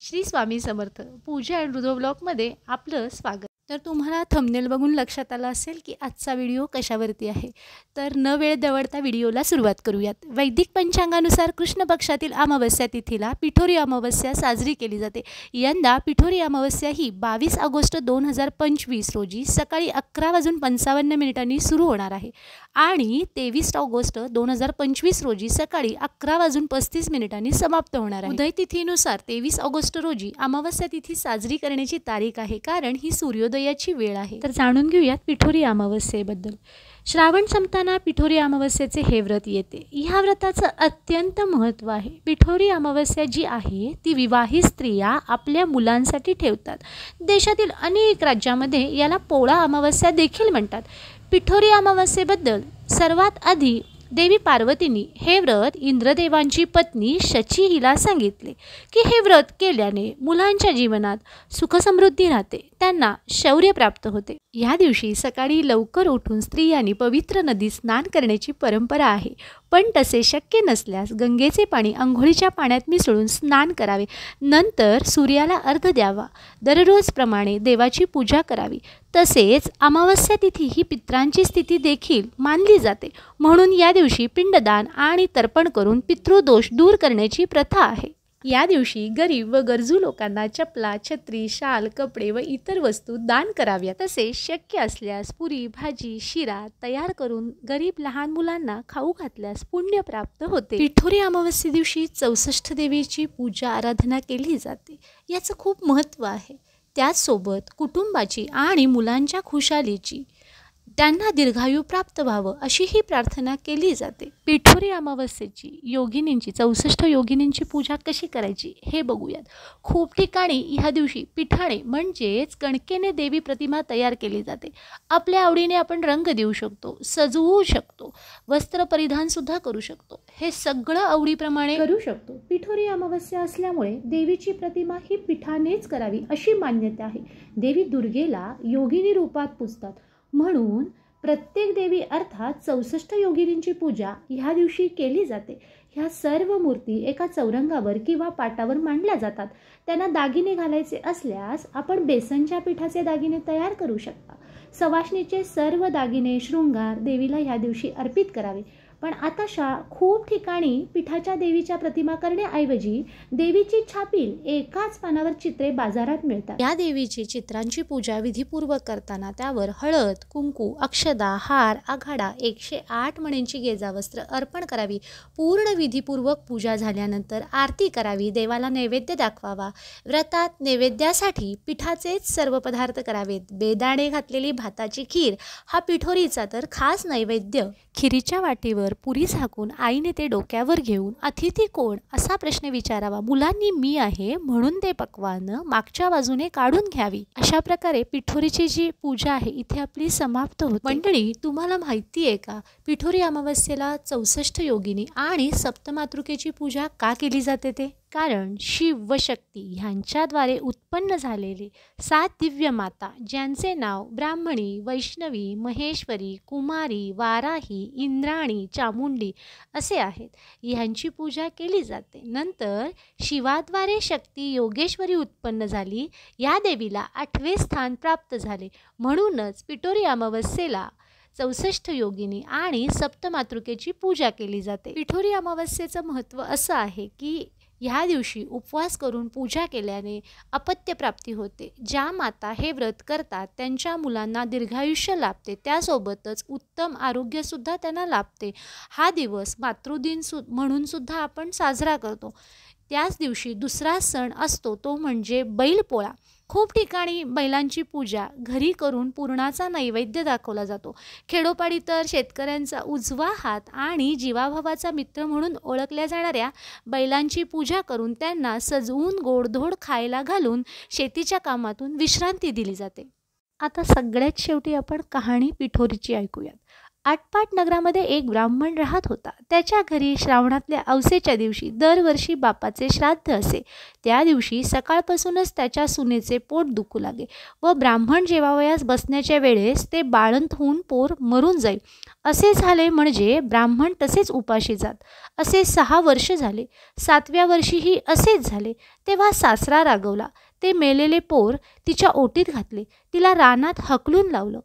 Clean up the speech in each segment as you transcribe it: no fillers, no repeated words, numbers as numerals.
श्री स्वामी समर्थ पूजा and Rudra ब्लॉगमध्ये आपलं स्वागत। तर तुम्हाला थंबनेल बघून लक्षात आलं असेल की आजचा व्हिडिओ कशावरती आहे। तर न वेळ दवडता व्हिडिओला सुरुवात करूयात। वैदिक पंचांगानुसार कृष्ण पक्षातील अमावस्या तिथीला पिठोरी अमावस्या साजरी केली जाते। यंदा पिठोरी अमावस्या ही 22 ऑगस्ट 2025 रोजी सकाळी 11:55 सुरू होणार आहे आणि 23 ऑगस्ट 2025 रोजी सकाळी 11:35 समाप्त होणार आहे। उदय तिथीनुसार 23 ऑगस्ट रोजी अमावस्या तिथी साजरी करण्याची तारीख आहे, कारण ही सूर्योदयाची वेळ आहे। तर जाणून घेऊयात पिठोरी अमावस्येबद्दल। श्रावण संपताना पिठोरी अमावस्येचे हे व्रत येते। या व्रताचं अत्यंत महत्त्व आहे। पिठोरी अमावस्या जी आहे ती विवाहित स्त्रिया आपल्या मुलांसाठी ठेवतात। देशातील अनेक राज्यांमध्ये याला पोळा अमावस्या देखील म्हणतात। पिठोरी अमावस्येबद्दल सर्वात आधी देवी पार्वतींनी हे व्रत इंद्रदेवांची पत्नी शची हिला सांगितले की हे व्रत केल्याने मुलांच्या जीवनात सुखसमृद्धी राहते, त्यांना शौर्य प्राप्त होते। या दिवशी सकाळी लवकर उठून स्त्रियांनी पवित्र नदीत स्नान करण्याची परंपरा आहे, पण तसे शक्य नसल्यास गंगेचे पाणी अंघोळीच्या पाण्यात मिसळून स्नान करावे। नंतर सूर्याला अर्घ्य द्यावा। दररोजप्रमाणे देवाची पूजा करावी। तसेच अमावस्या तिथी ही पितरांची स्थिती देखील मानली जाते, म्हणून या दिवशी पिंडदान आणि तर्पण करून पितृदोष दूर करण्याची प्रथा आहे। या दिवशी गरीब व गरजू लोकांना चपला, छत्री, शाल, कपडे व इतर वस्तू दान कराव्या। तसेच शक्य असल्यास पुरी, भाजी, शिरा तयार करून गरीब लहान मुलांना खाऊ घातल्यास पुण्य प्राप्त होते। पिठोरी अमावस्ये दिवशी 64 देवीची पूजा आराधना केली जाते। याचं खूप महत्त्व आहे। त्याचसोबत कुटुंबाची आणि मुलांच्या खुशालीची, त्यांना दीर्घायू प्राप्त व्हावं अशी ही प्रार्थना केली जाते। पिठोरी अमावस्येची योगिनींची 64 योगिनींची पूजा कशी करायची हे बघूयात। खूप ठिकाणी ह्या दिवशी पिठाने म्हणजेच कणकेने देवी प्रतिमा तयार केली जाते। आपल्या आवडीने आपण रंग देऊ शकतो, सजवू शकतो, वस्त्र परिधान सुद्धा करू शकतो। हे सगळं आवडीप्रमाणे करू शकतो। पिठोरी अमावस्या असल्यामुळे देवीची प्रतिमा ही पिठानेच करावी अशी मान्यता आहे। देवी दुर्गेला योगिनी रूपात पूजतात, म्हणून प्रत्येक देवी अर्थात 64 योगिनींची पूजा ह्या दिवशी केली जाते। ह्या सर्व मूर्ती एका चौरंगावर किंवा पाटावर मांडल्या जातात। त्यांना दागिने घालायचे असल्यास आपण बेसनच्या पिठाचे दागिने तयार करू शकता। सवाष्णीचे सर्व दागिने, शृंगार देवीला ह्या दिवशी अर्पित करावे। पण आता खूप ठिकाणी पिठाच्या देवीच्या प्रतिमा करण्याऐवजी देवीची छापील एकाच पानावर चित्रे बाजारात मिळतात। या देवीची चित्रांची पूजा विधीपूर्वक करताना त्यावर हळद, कुंकू, अक्षदा, हार, आघाडा, 108 मण्यांची गेजावस्त्र अर्पण करावी। पूर्ण विधीपूर्वक पूजा झाल्यानंतर आरती करावी, देवाला नैवेद्य दाखवावा। व्रतात नैवेद्यासाठी पिठाचेच सर्व पदार्थ करावेत। बेदाणे घातलेली भाताची खीर हा पिठोरीचा तर खास नैवेद्य। खिरीच्या वाटीवर पुरी झाकून आईने ते डोक्यावर घेऊन अतिथी कोण असा प्रश्न विचारावा। मुलांनी मी आहे म्हणून ते पक्वान मागच्या बाजूने काढून घ्यावी। अशा प्रकारे पिठोरीची जी पूजा आहे इथे आपली समाप्त होते। मंडळी, तुम्हाला माहिती आहे का पिठोरी अमावस्येला 64 योगिनी आणि सप्तमातृकेची पूजा का केली जाते ते? कारण शिव व शक्ती ह्यांच्याद्वारे उत्पन्न झालेले 7 दिव्य माता, ज्यांचे नाव ब्राह्मणी, वैष्णवी, महेश्वरी, कुमारी, वाराही, इंद्राणी, चामुंडी असे आहेत, ह्यांची पूजा केली जाते। नंतर शिवाद्वारे शक्ती योगेश्वरी उत्पन्न झाली। या देवीला 8वे स्थान प्राप्त झाले, म्हणूनच पिठोरी अमावस्येला 64 योगिनी आणि सप्तमातृकेची पूजा केली जाते। पिठोरी अमावस्येचं महत्त्व असं आहे की ह्या दिवशी उपवास करून पूजा केल्याने अपत्य प्राप्ती होते। ज्या माता हे व्रत करतात त्यांच्या मुलांना दीर्घायुष्य लाभते, त्यासोबतच उत्तम आरोग्यसुद्धा त्यांना लाभते। हा दिवस मातृदिन म्हणून सुद्धा आपण साजरा करतो। त्याच दिवशी दुसरा सण असतो तो म्हणजे बैलपोळा। खूप ठिकाणी बैलांची पूजा घरी करून पुरणाचा नैवेद्य दाखवला जातो। खेडोपाडी तर शेतकऱ्यांचा उजवा हात आणि जीवाभावाचा मित्र म्हणून ओळखल्या जाणाऱ्या बैलांची पूजा करून त्यांना सजवून गोडधोड खायला घालून शेतीच्या कामातून विश्रांती दिली जाते। आता सगळ्यात शेवटी आपण कहाणी पिठोरीची ऐकूयात। आटपाट नगरामध्ये एक ब्राह्मण राहत होता. त्याच्या घरी श्रावणातल्या अवसेच्या दिवशी दरवर्षी बापाचे श्राद्ध असे. त्या दिवशी सकाळपासूनच त्याच्या सुनेचे पोट दुखू लागे व ब्राह्मण जेवावयास बसण्याच्या वेळेस ते बाळंत होऊन पोर मरून जाईल असे झाले. म्हणजे ब्राह्मण तसेच उपाशी जात. असे 6 वर्ष झाले. 7व्या वर्षीही असेच झाले. तेव्हा सासरा रागवला. ते मेलेले पोर तिच्या ओटीत घातले. तिला रानात हकलून लावलं.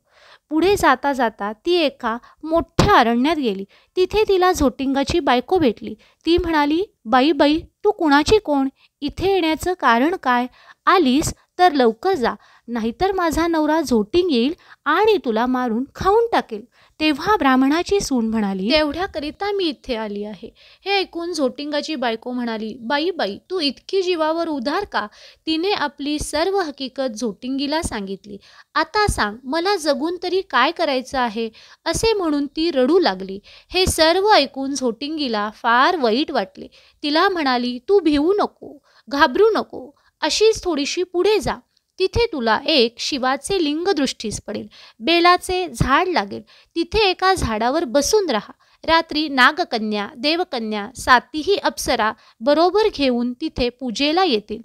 पुढे जाता जाता ती एका मोठ्या अरण्यात गेली. तिथे तिला झोटिंगाची बायको भेटली. ती म्हणाली, बाई बाई, तू कुणाची कोण? इथे येण्याचं कारण काय? आलीस तर लवकर जा, नाहीतर माझा नवरा झोटिंग येईल आणि तुला मारून खाऊन टाकेल. तेव्हा ब्राह्मणाची सून म्हणाली, तेवढ्याकरिता मी इथे आली आहे. हे ऐकून झोटिंगाची बायको म्हणाली, बाई बाई, तू इतकी जीवावर उधार का? तिने आपली सर्व हकीकत झोटिंगीला सांगितली. आता सांग, मला जगून तरी काय करायचं आहे? असे म्हणून ती रडू लागली. हे सर्व ऐकून झोटिंगीला फार वाईट वाटले. तिला म्हणाली, तू भिवू नको, घाबरू नको, अशीच थोडीशी पुढे जा. तिथे तुला एक शिवाचे लिंग दृष्टीस पडेल. बेलाचे झाड लागेल. तिथे एका झाडावर बसून राहा. रात्री नागकन्या, देवकन्या, 7ही अप्सरा बरोबर घेऊन तिथे पूजेला येतील.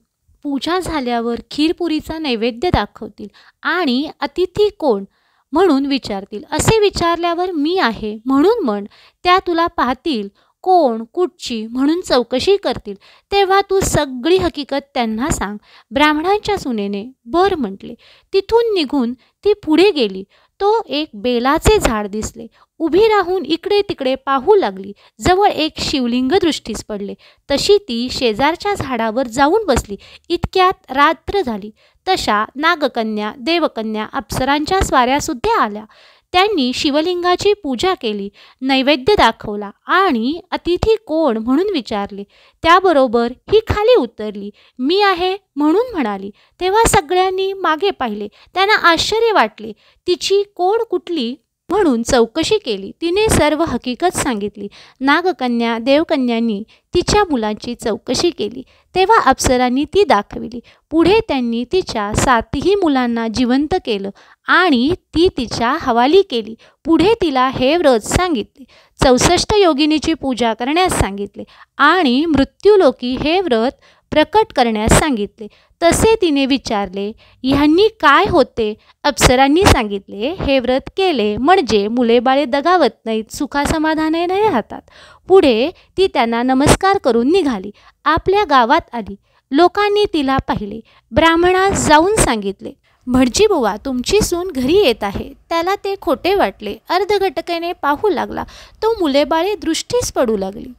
पूजा झाल्यावर खीरपुरीचा नैवेद्य दाखवतील आणि अतिथी कोण म्हणून विचारतील. असे विचारल्यावर मी आहे म्हणून म्हण. त्या तुला पाहतील. कोण, कुठची म्हणून चौकशी करतील. तेव्हा तू सगळी हकीकत त्यांना सांग. ब्राह्मणांच्या सुनेने बर म्हटले. तिथून निघून ती पुढे गेली. तो एक बेलाचे झाड दिसले. उभी राहून इकडे तिकडे पाहू लागली. जवळ एक शिवलिंग दृष्टीस पडले. तशी ती शेजारच्या झाडावर जाऊन बसली. इतक्यात रात्र झाली. तशा नागकन्या, देवकन्या, अप्सरांच्या स्वाऱ्यासुद्धा आल्या. त्यांनी शिवलिंगाची पूजा केली, नैवेद्य दाखवला आणि अतिथी कोण म्हणून विचारले. त्याबरोबर ही खाली उतरली. मी आहे म्हणून म्हणाली. तेव्हा सगळ्यांनी मागे पाहिले. त्यांना आश्चर्य वाटले. तिची कोण कुठली म्हणून चौकशी केली. तिने सर्व हकीकत सांगितली. नागकन्या, देवकन्यांनी तिच्या मुलांची चौकशी केली. तेव्हा अप्सरांनी ती दाखविली. पुढे त्यांनी तिच्या 7ही मुलांना जिवंत केलं आणि ती तिच्या हवाली केली. पुढे तिला हे व्रत सांगितले. 64 योगिनीची पूजा करण्यास सांगितले आणि मृत्यूलोकी हे व्रत प्रकट करण्यास सांगितले. तसे तिने विचारले, ह्यांनी काय होते? अप्सरांनी सांगितले, हे व्रत केले म्हणजे मुलेबाळे दगावत नाहीत, सुखासमाधाने राहतात. पुढे ती त्यांना नमस्कार करून निघाली. आपल्या गावात आली. लोकांनी तिला पाहिले. ब्राह्मणास जाऊन सांगितले, भटजी बुवा, तुमची सून घरी येत आहे. त्याला ते खोटे वाटले. अर्धघटकेने पाहू लागला. तो मुलेबाळे दृष्टीस पडू लागली.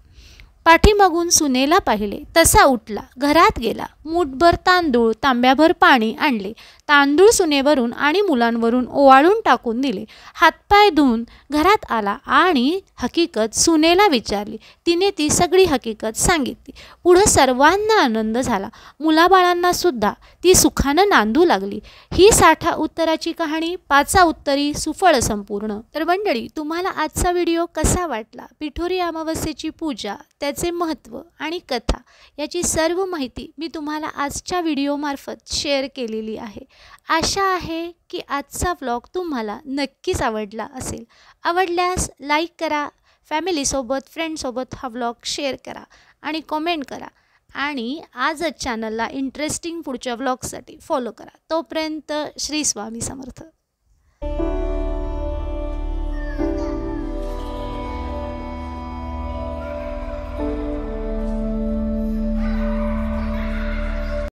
पाठीमागून सुनेला पाहिले. तसा उठला. घरात गेला. मूठभर तांदूळ, तांब्याभर पाणी आणले. तांदूळ सुनेवरून आणि मुलांवरून ओवाळून टाकून दिले. हातपाय धुवून घरात आला आणि हकीकत सुनेला विचारली. तिने ती सगळी हकीकत सांगितली. पुढं सर्वांना आनंद झाला. मुलाबाळांना सुद्धा ती सुखानं नांदू लागली. ही 60 उत्तराची कहाणी 5 उत्तरी सुफळ संपूर्ण. तर मंडळी, तुम्हाला आजचा व्हिडिओ कसा वाटला? पिठोरी अमावस्येची पूजा, त्याचे महत्त्व आणि कथा याची सर्व माहिती मी तुम्हाला आजच्या व्हिडिओमार्फत शेअर केलेली आहे. आशा आहे की आजचा व्लॉग तुम्हाला नक्कीच आवडला असेल. आवडल्यास लाईक करा, फॅमिलीसोबत, फ्रेंडसोबत हा व्लॉग शेअर करा आणि कमेंट करा. आणि आजच चॅनलला इंटरेस्टिंग पुढच्या व्लॉगसाठी फॉलो करा. तोपर्यंत श्री स्वामी समर्थ.